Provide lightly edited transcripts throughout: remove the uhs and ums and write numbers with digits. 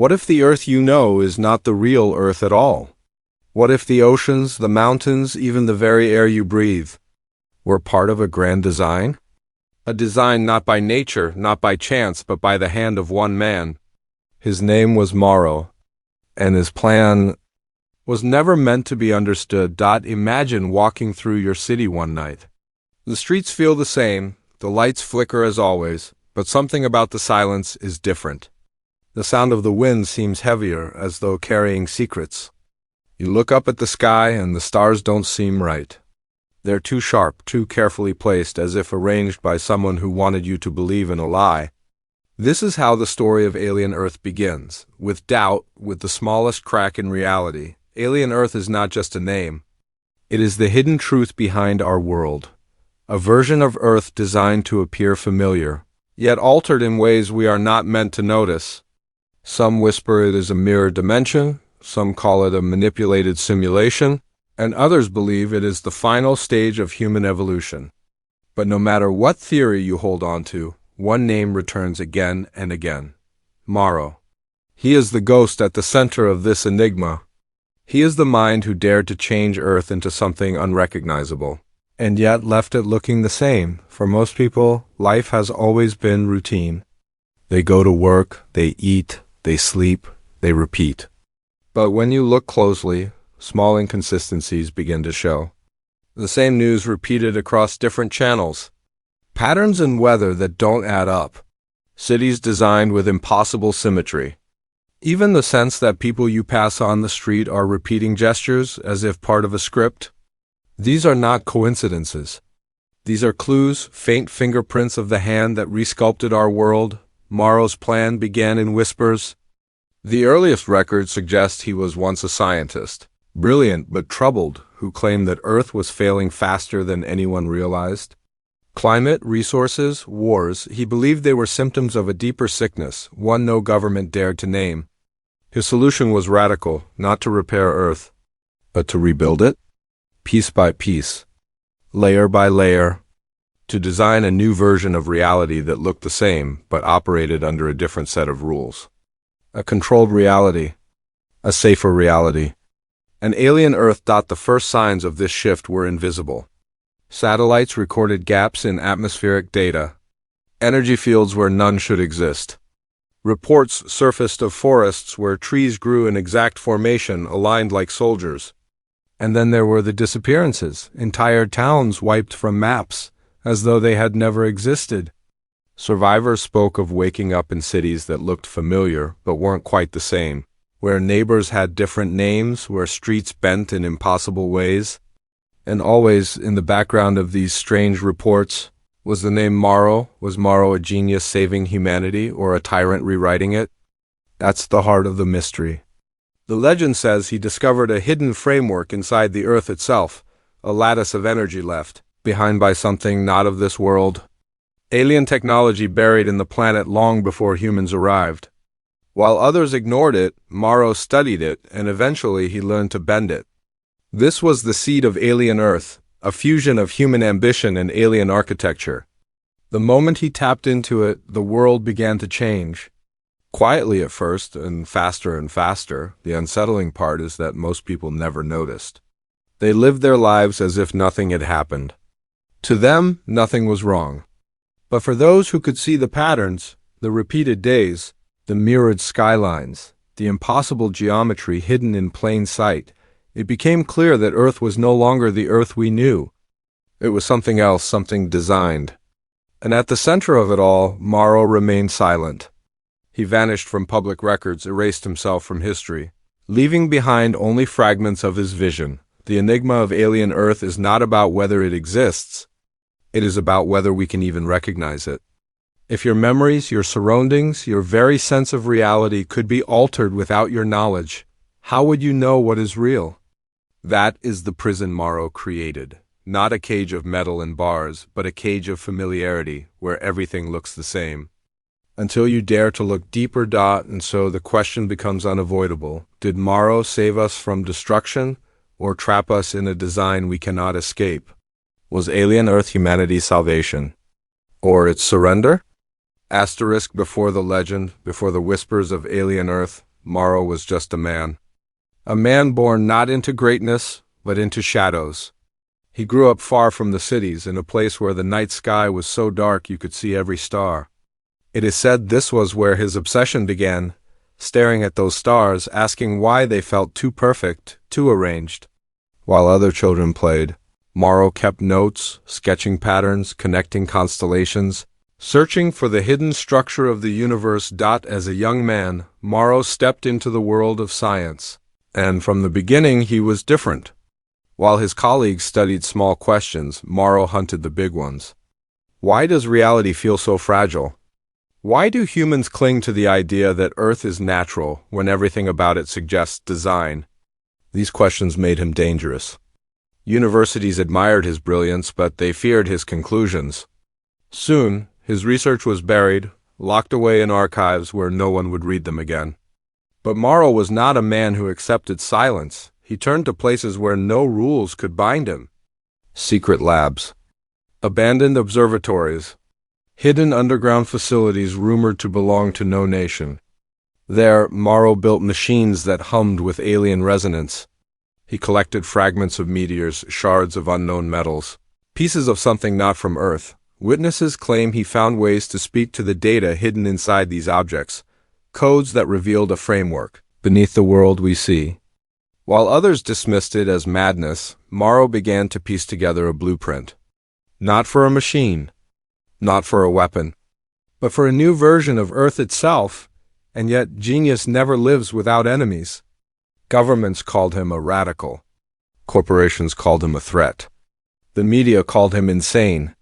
What if the Earth you know is not the real Earth at all? What if the oceans, the mountains, even the very air you breathe were part of a grand design? A design not by nature, not by chance, but by the hand of one man. His name was Morrow, and his plan was never meant to be understood. Imagine walking through your city one night. The streets feel the same, the lights flicker as always, but something about the silence is different. The sound of the wind seems heavier, as though carrying secrets. You look up at the sky and the stars don't seem right. They're too sharp, too carefully placed, as if arranged by someone who wanted you to believe in a lie. This is how the story of Alien Earth begins, with doubt, with the smallest crack in reality. Alien Earth is not just a name. It is the hidden truth behind our world. A version of Earth designed to appear familiar, yet altered in ways we are not meant to notice. Some whisper it is a mirror dimension, some call it a manipulated simulation, and others believe it is the final stage of human evolution. But no matter what theory you hold on to, one name returns again and again: Morrow. He is the ghost at the center of this enigma. He is the mind who dared to change Earth into something unrecognizable, and yet left it looking the same. For most people, life has always been routine. They go to work, they eat, they sleep, they repeat. But when you look closely, small inconsistencies begin to show. The same news repeated across different channels. Patterns in weather that don't add up. Cities designed with impossible symmetry. Even the sense that people you pass on the street are repeating gestures as if part of a script. These are not coincidences. These are clues, faint fingerprints of the hand that resculpted our world. Morrow's plan began in whispers. The earliest records suggest he was once a scientist, brilliant but troubled, who claimed that Earth was failing faster than anyone realized. Climate, resources, wars, he believed they were symptoms of a deeper sickness, one no government dared to name. His solution was radical, not to repair Earth, but to rebuild it, piece by piece, layer by layer, to design a new version of reality that looked the same but operated under a different set of rules. A controlled reality, a safer reality. An alien Earth. The first signs of this shift were invisible. Satellites recorded gaps in atmospheric data, energy fields where none should exist. Reports surfaced of forests where trees grew in exact formation, aligned like soldiers. And then there were the disappearances, entire towns wiped from maps, as though they had never existed. Survivors spoke of waking up in cities that looked familiar but weren't quite the same, where neighbors had different names, where streets bent in impossible ways. And always in the background of these strange reports was the name Morrow. Was Morrow a genius saving humanity or a tyrant rewriting it? That's the heart of the mystery. The legend says he discovered a hidden framework inside the Earth itself, a lattice of energy left behind by something not of this world. Alien technology buried in the planet long before humans arrived. While others ignored it, Morrow studied it, and eventually he learned to bend it. This was the seed of Alien Earth, a fusion of human ambition and alien architecture. The moment he tapped into it, the world began to change. Quietly at first, and faster. The unsettling part is that most people never noticed. They lived their lives as if nothing had happened. To them, nothing was wrong. But for those who could see the patterns, the repeated days, the mirrored skylines, the impossible geometry hidden in plain sight, it became clear that Earth was no longer the Earth we knew. It was something else, something designed. And at the center of it all, Morrow remained silent. He vanished from public records, erased himself from history, leaving behind only fragments of his vision. The enigma of Alien Earth is not about whether it exists. It is about whether we can even recognize it. If your memories, your surroundings, your very sense of reality could be altered without your knowledge, how would you know what is real? That is the prison Morrow created. Not a cage of metal and bars, but a cage of familiarity, where everything looks the same. Until you dare to look deeper. And so the question becomes unavoidable. Did Morrow save us from destruction, or trap us in a design we cannot escape? Was Alien Earth humanity's salvation, or its surrender? Asterisk before the legend, before the whispers of Alien Earth, Morrow was just a man. A man born not into greatness, but into shadows. He grew up far from the cities, in a place where the night sky was so dark you could see every star. It is said this was where his obsession began, staring at those stars, asking why they felt too perfect, too arranged. While other children played, Morrow kept notes, sketching patterns, connecting constellations, searching for the hidden structure of the universe. As a young man, Morrow stepped into the world of science, and from the beginning he was different. While his colleagues studied small questions, Morrow hunted the big ones. Why does reality feel so fragile? Why do humans cling to the idea that Earth is natural when everything about it suggests design? These questions made him dangerous. Universities admired his brilliance, but they feared his conclusions. Soon, his research was buried, locked away in archives where no one would read them again. But Morrow was not a man who accepted silence. He turned to places where no rules could bind him. Secret labs, abandoned observatories, hidden underground facilities rumored to belong to no nation. There, Morrow built machines that hummed with alien resonance. He collected fragments of meteors, shards of unknown metals, pieces of something not from Earth. Witnesses claim he found ways to speak to the data hidden inside these objects, codes that revealed a framework beneath the world we see. While others dismissed it as madness, Morrow began to piece together a blueprint. Not for a machine, not for a weapon, but for a new version of Earth itself. And yet genius never lives without enemies. Governments called him a radical. Corporations called him a threat. The media called him insane.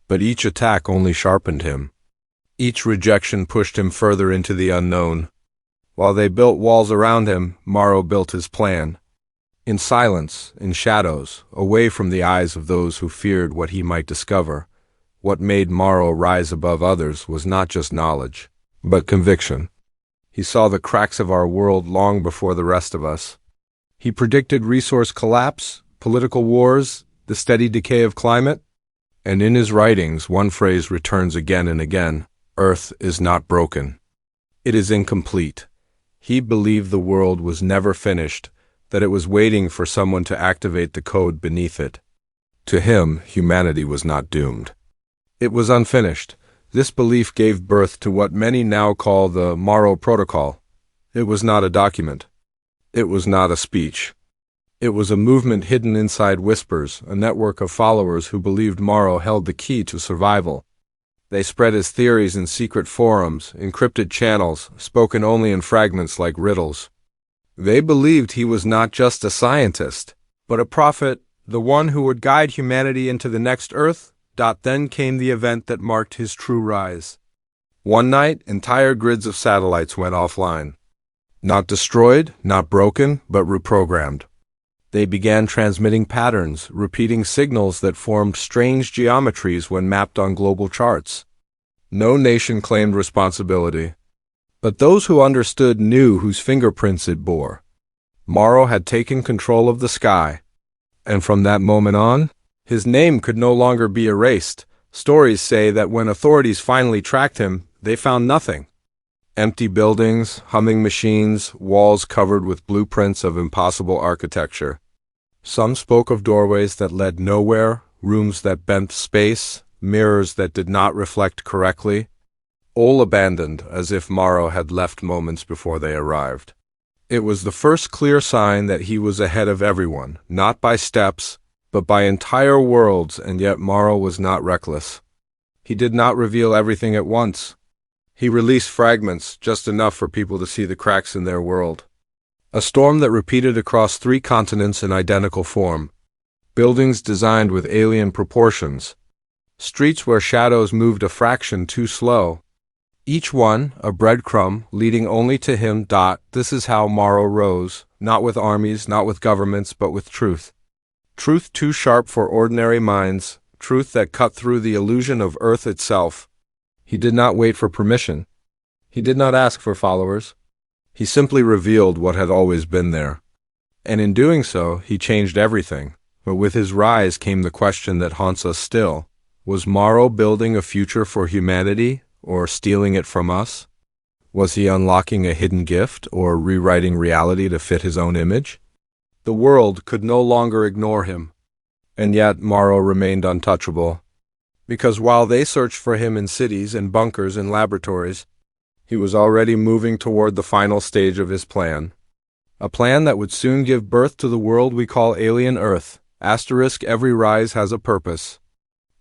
But each attack only sharpened him. Each rejection pushed him further into the unknown. While they built walls around him, Morrow built his plan. In silence, in shadows, away from the eyes of those who feared what he might discover, what made Morrow rise above others was not just knowledge, but conviction. He saw the cracks of our world long before the rest of us. He predicted resource collapse, political wars, the steady decay of climate. And in his writings, one phrase returns again and again: Earth is not broken. It is incomplete. He believed the world was never finished, that it was waiting for someone to activate the code beneath it. To him, humanity was not doomed. It was unfinished. This belief gave birth to what many now call the Morrow Protocol. It was not a document. It was not a speech. It was a movement hidden inside whispers, a network of followers who believed Morrow held the key to survival. They spread his theories in secret forums, encrypted channels, spoken only in fragments like riddles. They believed he was not just a scientist, but a prophet, the one who would guide humanity into the next Earth. Then came the event that marked his true rise. One night, entire grids of satellites went offline. Not destroyed, not broken, but reprogrammed. They began transmitting patterns, repeating signals that formed strange geometries when mapped on global charts. No nation claimed responsibility, but those who understood knew whose fingerprints it bore. Morrow had taken control of the sky, and from that moment on, his name could no longer be erased. Stories say that when authorities finally tracked him, they found nothing. Empty buildings, humming machines, walls covered with blueprints of impossible architecture. Some spoke of doorways that led nowhere, rooms that bent space, mirrors that did not reflect correctly. All abandoned, as if Morrow had left moments before they arrived. It was the first clear sign that he was ahead of everyone, not by steps, but by entire worlds, and yet Morrow was not reckless. He did not reveal everything at once. He released fragments, just enough for people to see the cracks in their world. A storm that repeated across 3 continents in identical form. Buildings designed with alien proportions. Streets where shadows moved a fraction too slow. Each one a breadcrumb leading only to him. This is how Morrow rose, not with armies, not with governments, but with truth. Truth too sharp for ordinary minds, truth that cut through the illusion of Earth itself. He did not wait for permission. He did not ask for followers. He simply revealed what had always been there. And in doing so, he changed everything. But with his rise came the question that haunts us still. Was Morrow building a future for humanity, or stealing it from us? Was he unlocking a hidden gift or rewriting reality to fit his own image? The world could no longer ignore him. And yet Morrow remained untouchable, because while they searched for him in cities and bunkers and laboratories, he was already moving toward the final stage of his plan. A plan that would soon give birth to the world we call Alien Earth. Asterisk, every rise has a purpose.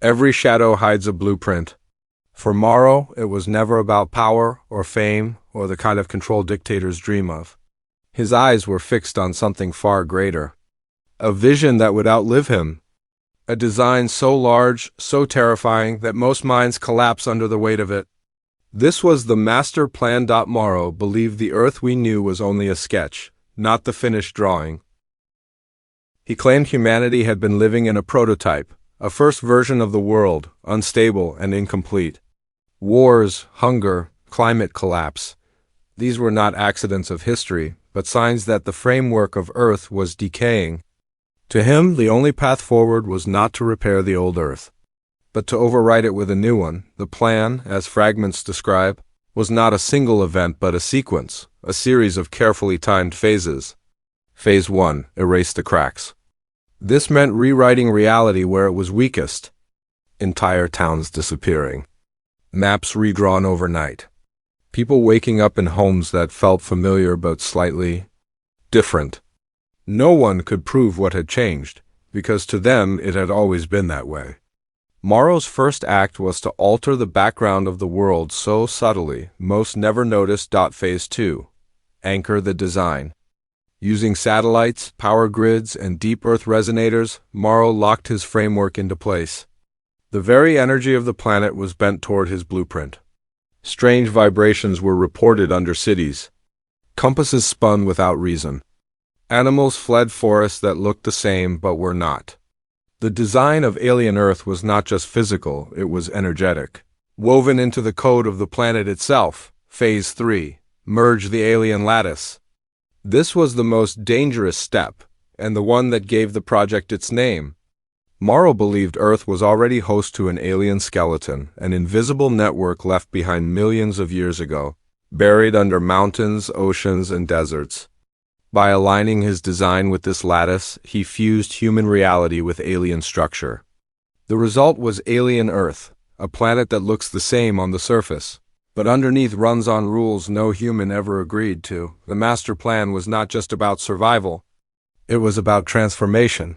Every shadow hides a blueprint. For Morrow, it was never about power or fame or the kind of control dictators dream of. His eyes were fixed on something far greater. A vision that would outlive him. A design so large, so terrifying, that most minds collapse under the weight of it. This was the master plan. Morrow believed the Earth we knew was only a sketch, not the finished drawing. He claimed humanity had been living in a prototype, a first version of the world, unstable and incomplete. Wars, hunger, climate collapse. These were not accidents of history, but signs that the framework of Earth was decaying. To him, the only path forward was not to repair the old Earth, but to overwrite it with a new one. The plan, as fragments describe, was not a single event but a sequence, a series of carefully timed phases. Phase 1, erase the cracks. This meant rewriting reality where it was weakest. Entire towns disappearing. Maps redrawn overnight. People waking up in homes that felt familiar but slightly different. No one could prove what had changed, because to them it had always been that way. Morrow's first act was to alter the background of the world so subtly most never noticed. Phase 2. Anchor the design. Using satellites, power grids, and deep Earth resonators, Morrow locked his framework into place. The very energy of the planet was bent toward his blueprint. Strange vibrations were reported under cities. Compasses spun without reason. Animals fled forests that looked the same but were not. The design of Alien Earth was not just physical, it was energetic. Woven into the code of the planet itself. Phase 3. Merge the alien lattice. This was the most dangerous step, and the one that gave the project its name. Morrow believed Earth was already host to an alien skeleton, an invisible network left behind millions of years ago, buried under mountains, oceans, and deserts. By aligning his design with this lattice, he fused human reality with alien structure. The result was Alien Earth, a planet that looks the same on the surface, but underneath runs on rules no human ever agreed to. The master plan was not just about survival, it was about transformation.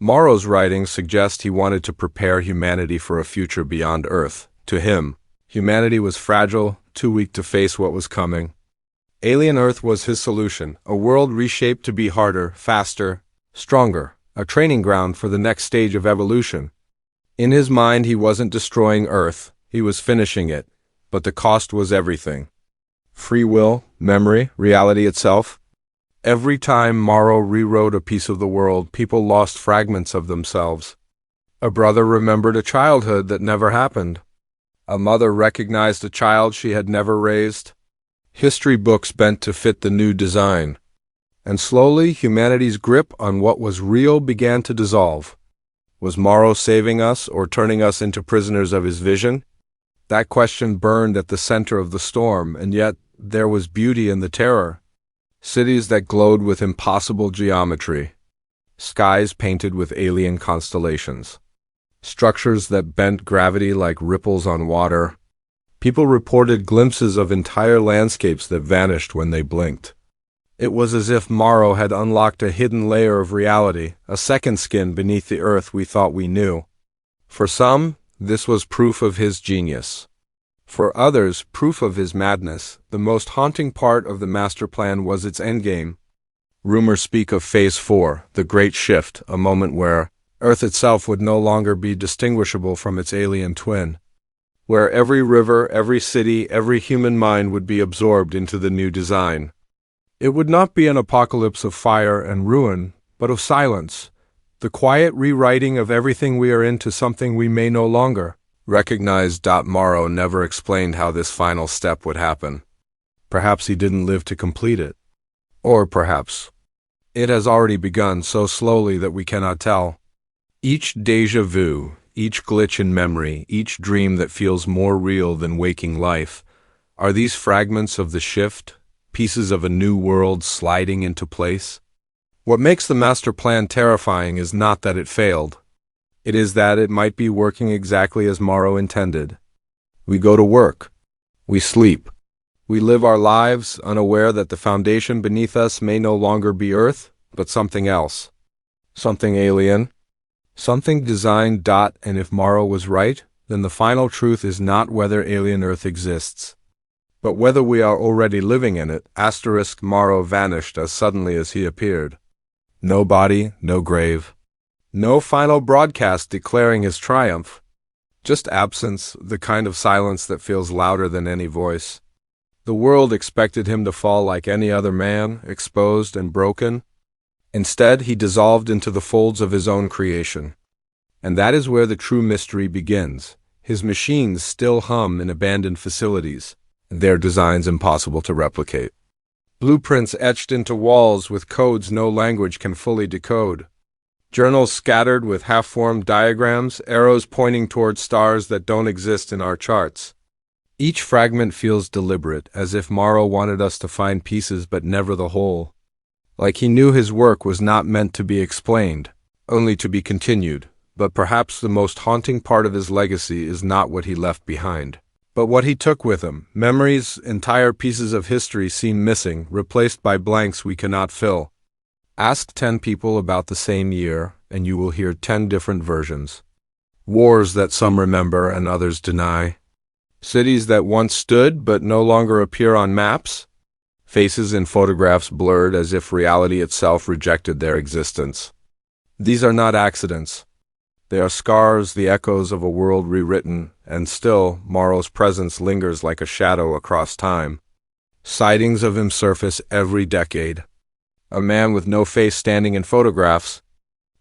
Morrow's writings suggest he wanted to prepare humanity for a future beyond Earth. To him, humanity was fragile, too weak to face what was coming. Alien Earth was his solution, a world reshaped to be harder, faster, stronger, a training ground for the next stage of evolution. In his mind, he wasn't destroying Earth, he was finishing it, but the cost was everything. Free will, memory, reality itself. Every time Morrow rewrote a piece of the world, people lost fragments of themselves. A brother remembered a childhood that never happened. A mother recognized a child she had never raised. History books bent to fit the new design. And slowly, humanity's grip on what was real began to dissolve. Was Morrow saving us or turning us into prisoners of his vision? That question burned at the center of the storm, and yet there was beauty in the terror. Cities that glowed with impossible geometry. Skies painted with alien constellations. Structures that bent gravity like ripples on water. People reported glimpses of entire landscapes that vanished when they blinked. It was as if Morrow had unlocked a hidden layer of reality, a second skin beneath the Earth we thought we knew. For some, this was proof of his genius. For others, proof of his madness. The most haunting part of the master plan was its endgame. Rumors speak of Phase 4, the Great Shift, a moment where Earth itself would no longer be distinguishable from its alien twin, where every river, every city, every human mind would be absorbed into the new design. It would not be an apocalypse of fire and ruin, but of silence, the quiet rewriting of everything we are into something we may no longer recognize. Morrow never explained how this final step would happen. Perhaps he didn't live to complete it. Or perhaps it has already begun so slowly that we cannot tell. Each déjà vu, each glitch in memory, each dream that feels more real than waking life, Are these fragments of the shift, pieces of a new world sliding into place? What makes the master plan terrifying is not that it failed. It is that it might be working exactly as Morrow intended. We go to work. We sleep. We live our lives unaware that the foundation beneath us may no longer be Earth, but something else. Something alien. Something designed. And if Morrow was right, then the final truth is not whether alien Earth exists, but whether we are already living in it. Morrow vanished as suddenly as he appeared. No body, no grave. No final broadcast declaring his triumph. Just absence, the kind of silence that feels louder than any voice. The world expected him to fall like any other man, exposed and broken. Instead, he dissolved into the folds of his own creation. And that is where the true mystery begins. His machines still hum in abandoned facilities, their designs impossible to replicate. Blueprints etched into walls with codes no language can fully decode. Journals scattered with half-formed diagrams, arrows pointing toward stars that don't exist in our charts. Each fragment feels deliberate, as if Morrow wanted us to find pieces but never the whole. Like he knew his work was not meant to be explained, only to be continued. But perhaps the most haunting part of his legacy is not what he left behind, but what he took with him. Memories, entire pieces of history seem missing, replaced by blanks we cannot fill. Ask 10 people about the same year, and you will hear 10 different versions. Wars that some remember and others deny. Cities that once stood but no longer appear on maps. Faces in photographs blurred as if reality itself rejected their existence. These are not accidents. They are scars, the echoes of a world rewritten, and still, Morrow's presence lingers like a shadow across time. Sightings of him surface every decade. A man with no face standing in photographs.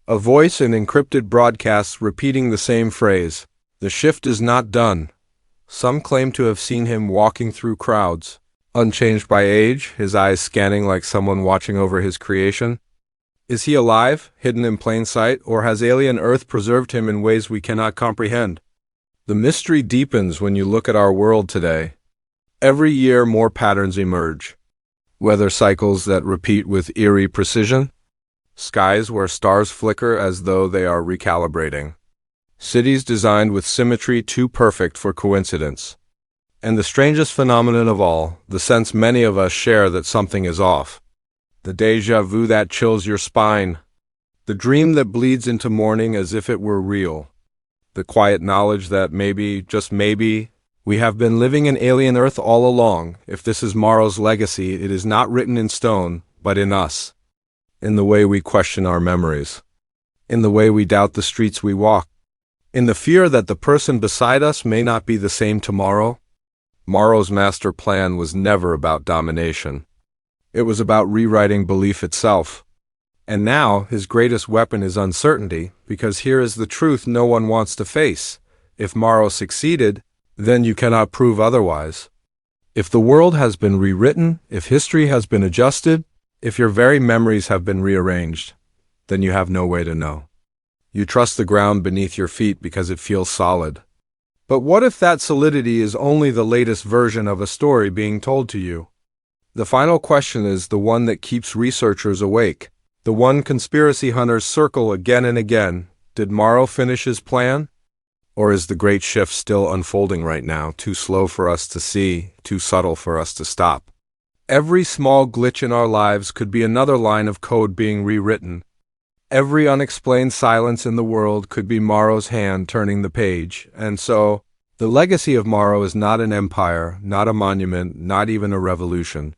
A voice in encrypted broadcasts repeating the same phrase. The shift is not done. Some claim to have seen him walking through crowds, unchanged by age, his eyes scanning like someone watching over his creation. Is he alive, hidden in plain sight, or has alien Earth preserved him in ways we cannot comprehend? The mystery deepens when you look at our world today. Every year more patterns emerge. Weather cycles that repeat with eerie precision. Skies where stars flicker as though they are recalibrating. Cities designed with symmetry too perfect for coincidence. And the strangest phenomenon of all, the sense many of us share that something is off. The déjà vu that chills your spine. The dream that bleeds into morning as if it were real. The quiet knowledge that maybe, just maybe, we have been living in alien Earth all along. If this is Morrow's legacy, it is not written in stone, but in us. In the way we question our memories. In the way we doubt the streets we walk. In the fear that the person beside us may not be the same tomorrow. Morrow's master plan was never about domination. It was about rewriting belief itself. And now, his greatest weapon is uncertainty, because here is the truth no one wants to face. If Morrow succeeded, then you cannot prove otherwise. If the world has been rewritten, if history has been adjusted, if your very memories have been rearranged, then you have no way to know. You trust the ground beneath your feet because it feels solid. But what if that solidity is only the latest version of a story being told to you? The final question is the one that keeps researchers awake. The one conspiracy hunters circle again and again. Did Morrow finish his plan? Or is the great shift still unfolding right now, too slow for us to see, too subtle for us to stop? Every small glitch in our lives could be another line of code being rewritten. Every unexplained silence in the world could be Morrow's hand turning the page. And so, the legacy of Morrow is not an empire, not a monument, not even a revolution.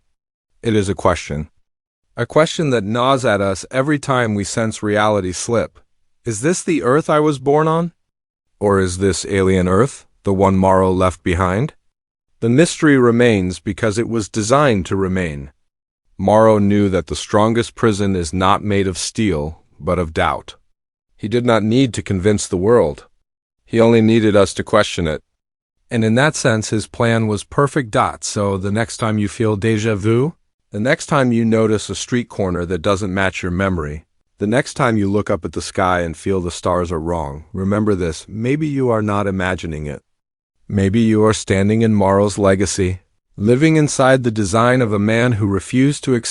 It is a question. A question that gnaws at us every time we sense reality slip. Is this the Earth I was born on? Or is this alien Earth, the one Morrow left behind? The mystery remains because it was designed to remain. Morrow knew that the strongest prison is not made of steel, but of doubt. He did not need to convince the world. He only needed us to question it. And in that sense, his plan was perfect. So the next time you feel déjà vu, the next time you notice a street corner that doesn't match your memory, the next time you look up at the sky and feel the stars are wrong, remember this: maybe you are not imagining it. Maybe you are standing in Morrow's legacy. living inside the design of a man who refused to accept